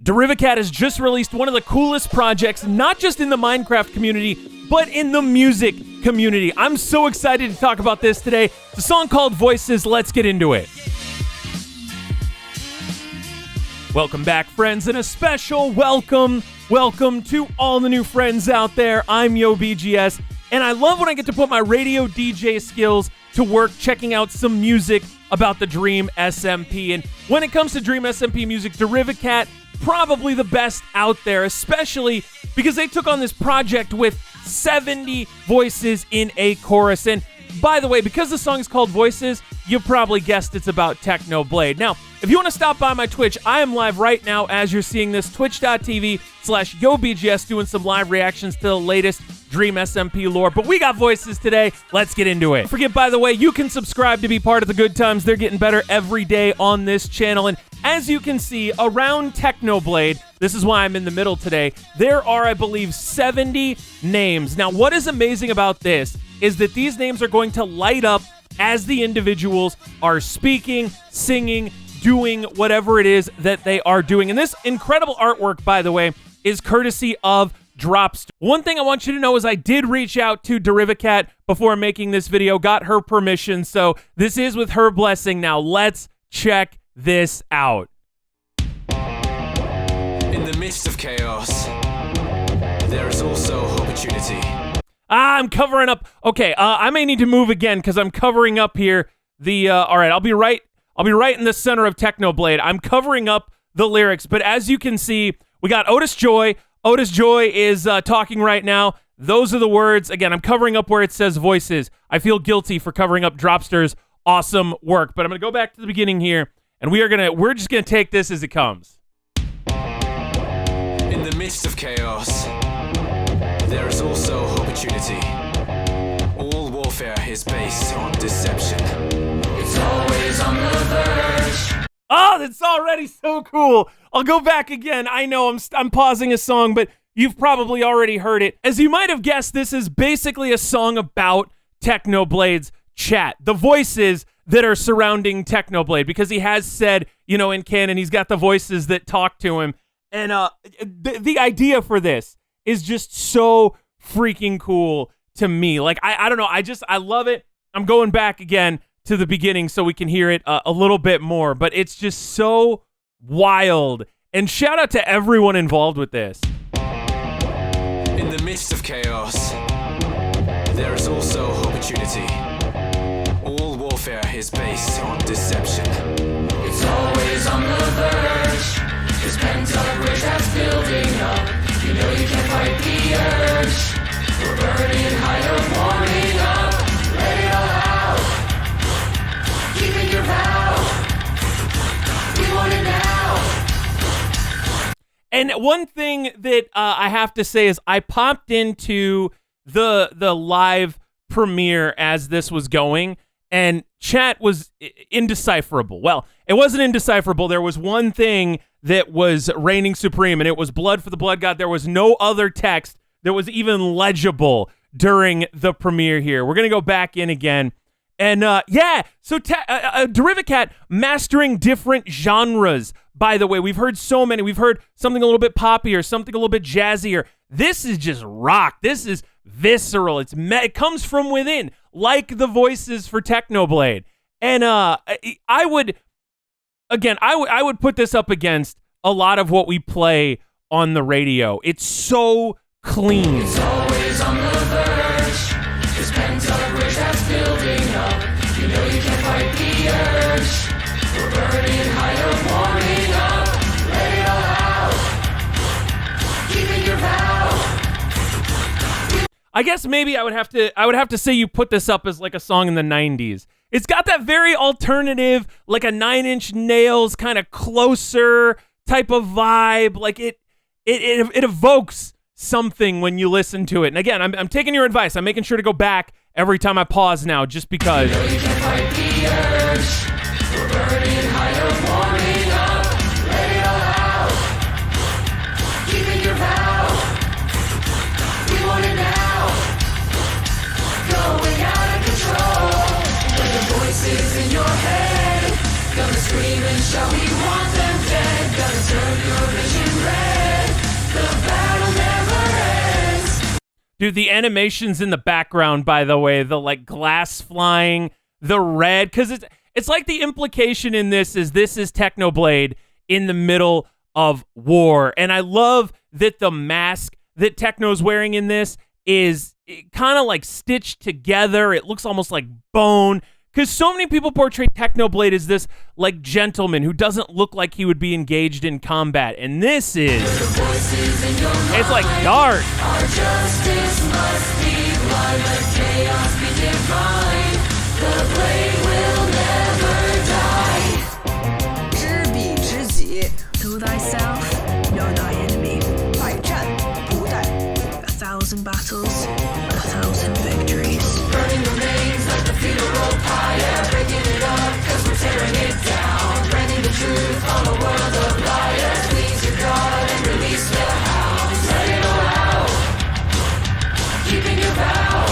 Derivakat has just released one of the coolest projects, not just in the Minecraft community, but in the music community. I'm so excited to talk about this today. It's a song called Voices. Let's get into it. Welcome back, friends, and a special welcome to all the new friends out there. I'm YoBGS, and I love when I get to put my radio DJ skills to work checking out some music about the Dream SMP. And when it comes to Dream SMP music, Derivakat, probably the best out there, especially because they took on this project with 70 voices in a chorus. And by the way, because the song is called Voices, you probably guessed it's about Technoblade. Now, if you want to stop by my Twitch, I am live right now as you're seeing this, twitch.tv/YoBGS, doing some live reactions to the latest Dream SMP lore. But we got voices today. Let's get into it. Don't forget, by the way, you can subscribe to be part of the good times. They're getting better every day on this channel. And as you can see, around Technoblade, this is why I'm in the middle today, there are, I believe, 70 names. Now, what is amazing about this is that these names are going to light up as the individuals are speaking, singing, doing whatever it is that they are doing. And this incredible artwork, by the way, is courtesy of Dropster. One thing I want you to know is I did reach out to Derivakat before making this video, got her permission, so this is with her blessing. Now let's check this out. In the midst of chaos, there is also opportunity. I'm covering up. Okay, I may need to move again because I'm covering up here. All right, I'll be right in the center of Technoblade. I'm covering up the lyrics, but as you can see, we got Otis Joy. Otis Joy is talking right now. Those are the words. Again, I'm covering up where it says Voices. I feel guilty for covering up Dropster's awesome work, but I'm gonna go back to the beginning here, and we're just gonna take this as it comes. In the midst of chaos, there is also opportunity. All warfare is based on deception. It's always on the verge. Oh, that's already so cool. I'll go back again. I know I'm pausing a song, but you've probably already heard it. As you might have guessed, this is basically a song about Technoblade's chat, the voices that are surrounding Technoblade, because he has said, you know, in canon, he's got the voices that talk to him. And the idea for this is just so freaking cool to me. Like, I don't know. I love it. I'm going back again to the beginning so we can hear it a little bit more, but it's just so wild. And shout out to everyone involved with this. In the midst of chaos, there is also opportunity. All warfare is based on deception. It's always on the verge. This pent-up rage that's building up. You know you can't fight the urge. We're burning higher, warming up. Let it all out. Keeping your vow. We want it now. And one thing that I have to say is I popped into the live premiere as this was going, and chat was indecipherable. Well, it wasn't indecipherable. There was one thing that was reigning supreme, and it was blood for the blood god. There was no other text that was even legible during the premiere here. We're going to go back in again. And yeah, so Derivakat mastering different genres. By the way, we've heard so many. We've heard something a little bit poppier, something a little bit jazzier. This is just rock. This is visceral. It comes from within, like the voices for Technoblade. And I would put this up against a lot of what we play on the radio. It's so clean. It's always on the verge. This pent-up rage that's building up. You know you can't fight the urge. We're burning higher, warming up. Let it all out. Keeping your vow. I guess maybe I would have to say you put this up as like a song in the 90s. It's got that very alternative, like a Nine Inch Nails kind of closer type of vibe. Like it evokes something when you listen to it. And again, I'm taking your advice. I'm making sure to go back every time I pause now, just because. You know you can't fight the urge. We're burning higher, warming up. Let it all out. Keeping your vow. We want it now. Going out of control. But the voices in your head gonna scream and shout, we want them dead. Gonna turn your vision Dude, the animations in the background, by the way, the like glass flying, the red, because it's like the implication in this is Technoblade in the middle of war. And I love that the mask that Techno's wearing in this is kind of like stitched together. It looks almost like bone. Because so many people portray Technoblade as this like gentleman who doesn't look like he would be engaged in combat. And this is, it's like dark. Our justice must be blind, let chaos be divine. The blade will never die. 知彼知己 To thyself, know thy enemy. 百战不殆 1,000 battles, 1,000 victories. Burning remains like the funeral pyre. Breaking it up cause we're tearing it down. Branding the truth on a world of liars. Please your God and release the hounds. Let it all out. Keeping your vow.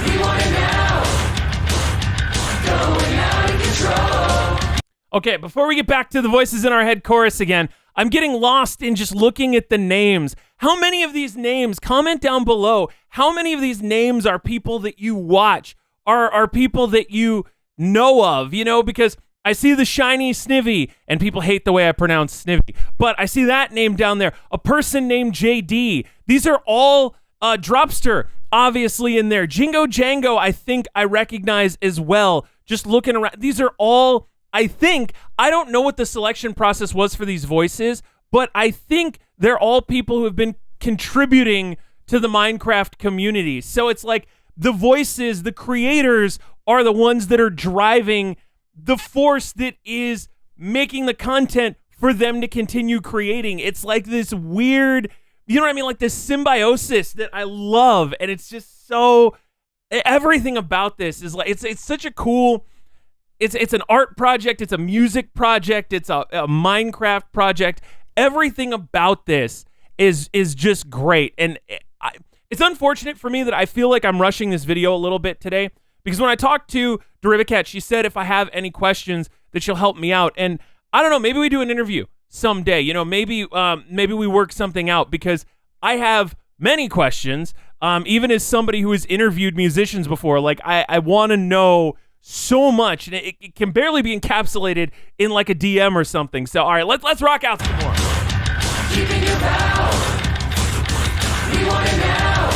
We want it now. Going out of control. Okay, before we get back to the voices in our head chorus again, I'm getting lost in just looking at the names. How many of these names, comment down below, how many of these names are people that you watch, are people that you know of, you know, because I see the shiny Snivy, and people hate the way I pronounce Snivy, but I see that name down there, a person named JD. These are all Dropster, obviously, in there. Jingo Jango, I think I recognize as well, just looking around. These are all, I don't know what the selection process was for these voices, but I think they're all people who have been contributing to the Minecraft community. So it's like the voices, the creators are the ones that are driving the force that is making the content for them to continue creating. It's like this weird, you know what I mean? Like this symbiosis that I love. And it's just so, everything about this is like, it's such a cool, it's an art project, it's a music project, it's a Minecraft project. Everything about this is just great. And it's unfortunate for me that I feel like I'm rushing this video a little bit today, because when I talked to Derivakat, she said if I have any questions that she'll help me out. And I don't know, maybe we do an interview someday, you know, maybe we work something out, because I have many questions, even as somebody who has interviewed musicians before. Like I want to know so much, and it can barely be encapsulated in like a DM or something. So all right, let's rock out some more. Keeping your vow. We want it now.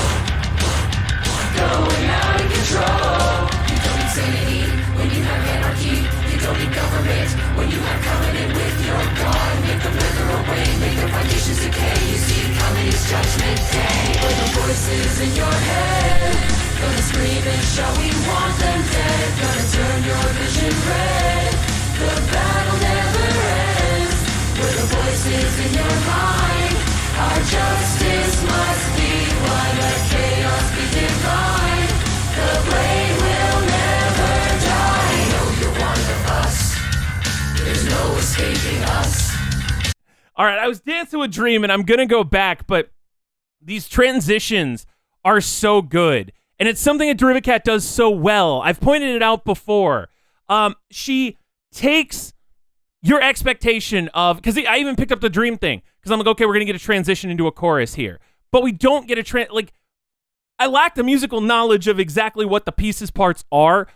Going out of control. You don't need sanity when you have anarchy. You don't need government when you have covenant with your God. Make the weather away, make the foundations decay. You see it coming, it's judgment day. But the voices in your head gonna scream and shout, we want them dead. Gonna turn your vision red. The battle never ends. We're the voices in your mind. Our justice must be blind. Let chaos be divine. The blade will never die. I know you're one of us. There's no escaping us. All right, I was dancing with Dream, and I'm gonna go back, but these transitions are so good. And it's something that Derivakat does so well. I've pointed it out before. She takes your expectation of, because I even picked up the Dream thing, because I'm like, okay, we're going to get a transition into a chorus here. But we don't get I lack the musical knowledge of exactly what the pieces parts are,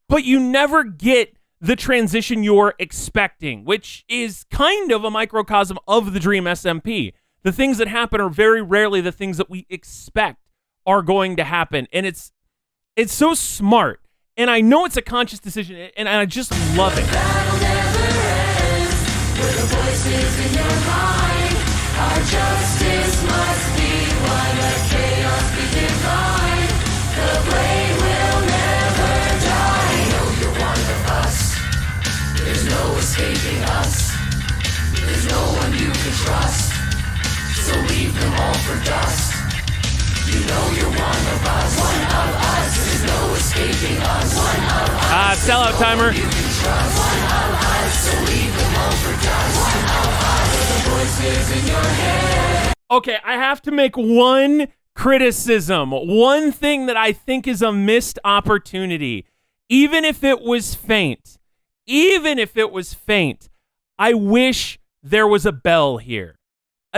but you never get the transition you're expecting, which is kind of a microcosm of the Dream SMP. The things that happen are very rarely the things that we expect are going to happen, and it's so smart, and I know it's a conscious decision, and I just love it. Battle never ends. We're the voices in your mind. Our justice must be blind. Let chaos be divine. The blade will never die. I know you're one of us. There's no escaping us. There's no one you can trust. So leave them all for dust. You know you're one of us. One of us. There's no escaping us. One of us. Sellout timer. You can trust. One of us. So leave them all for dust. One of us. The voices in your head. Okay, I have to make one criticism. One thing that I think is a missed opportunity. Even if it was faint. I wish there was a bell here.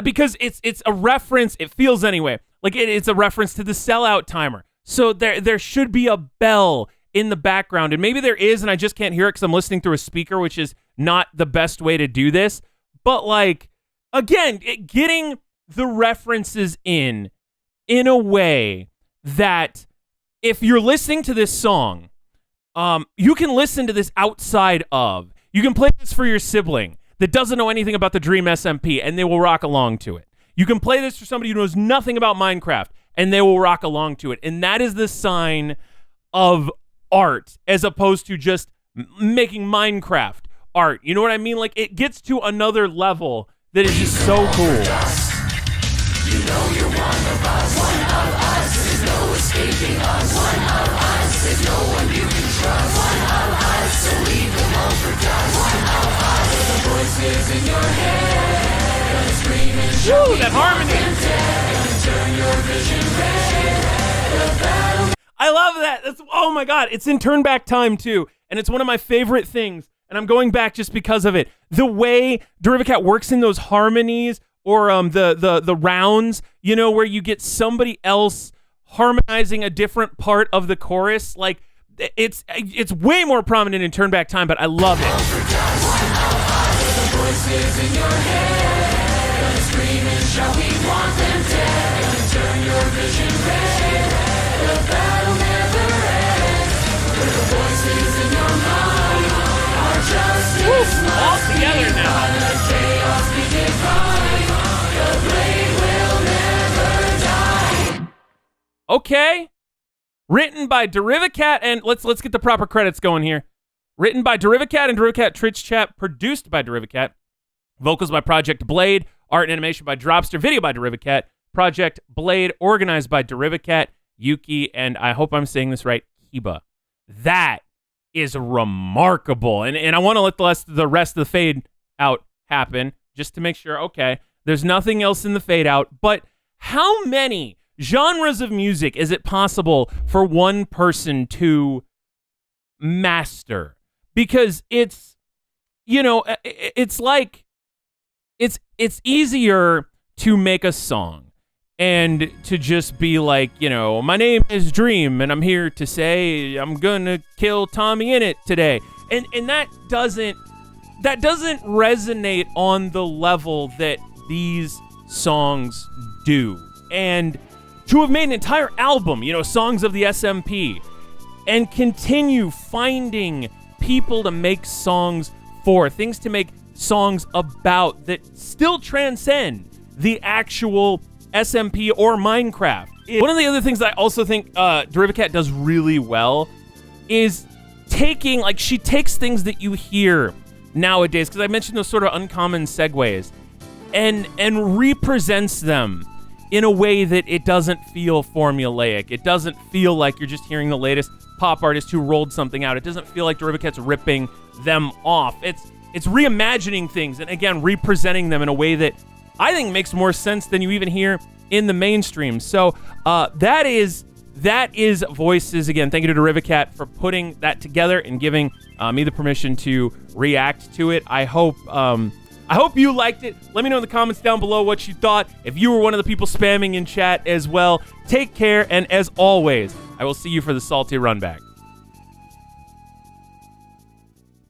Because it's a reference, it feels anyway, Like it's a reference to the sellout timer. So there should be a bell in the background, and maybe there is, and I just can't hear it because I'm listening through a speaker, which is not the best way to do this. But like, again, getting the references in a way that if you're listening to this song, you can listen to this outside of. You can play this for your sibling that doesn't know anything about the Dream SMP, and they will rock along to it. You can play this for somebody who knows nothing about Minecraft, and they will rock along to it. And that is the sign of art, as opposed to just making Minecraft art. You know what I mean? Like, it gets to another level that is just so cool. You know you're one of us. One of us. There's no escaping us. One of us. There's no one you can trust. One of us. So leave them all for dust. One of us. The voices in your head gonna scream and shout. Woo, that harmony. Gonna turn your vision red. The battle. I love that. Oh my God. It's in turn back time too. And it's one of my favorite things. And I'm going back just because of it. The way Derivakat works in those harmonies, or the rounds, you know, where you get somebody else harmonizing a different part of the chorus. Like, it's way more prominent in turn back time, but I love it. All together now. Okay. Written by Derivakat, and let's get the proper credits going here. Written by Derivakat and Derivakat Twitch Chat, produced by Derivakat. Vocals by Project Blade, art and animation by Dropster, video by Derivakat. Project Blade, organized by Derivakat, Yuki, and I hope I'm saying this right, Kiba. That is remarkable. And I want to let the rest of the fade out happen, just to make sure, okay, there's nothing else in the fade out, but how many genres of music is it possible for one person to master? Because it's, you know, it's like, it's easier to make a song and to just be like, you know, my name is Dream and I'm here to say I'm gonna kill Tommy in it today. And that doesn't resonate on the level that these songs do. And to have made an entire album, you know, Songs of the SMP, and continue finding people to make songs for, things to make songs about that still transcend the actual SMP or Minecraft. One of the other things that I also think Derivakat does really well is taking, like, she takes things that you hear nowadays, because I mentioned those sort of uncommon segues, and represents them in a way that it doesn't feel formulaic. It doesn't feel like you're just hearing the latest pop artist who rolled something out. It doesn't feel like Derivakat's ripping them off. It's reimagining things and, again, representing them in a way that I think makes more sense than you even hear in the mainstream. So that is Voices. Again, thank you to Derivakat for putting that together and giving me the permission to react to it. I hope you liked it. Let me know in the comments down below what you thought. If you were one of the people spamming in chat as well, take care. And as always, I will see you for the salty runback.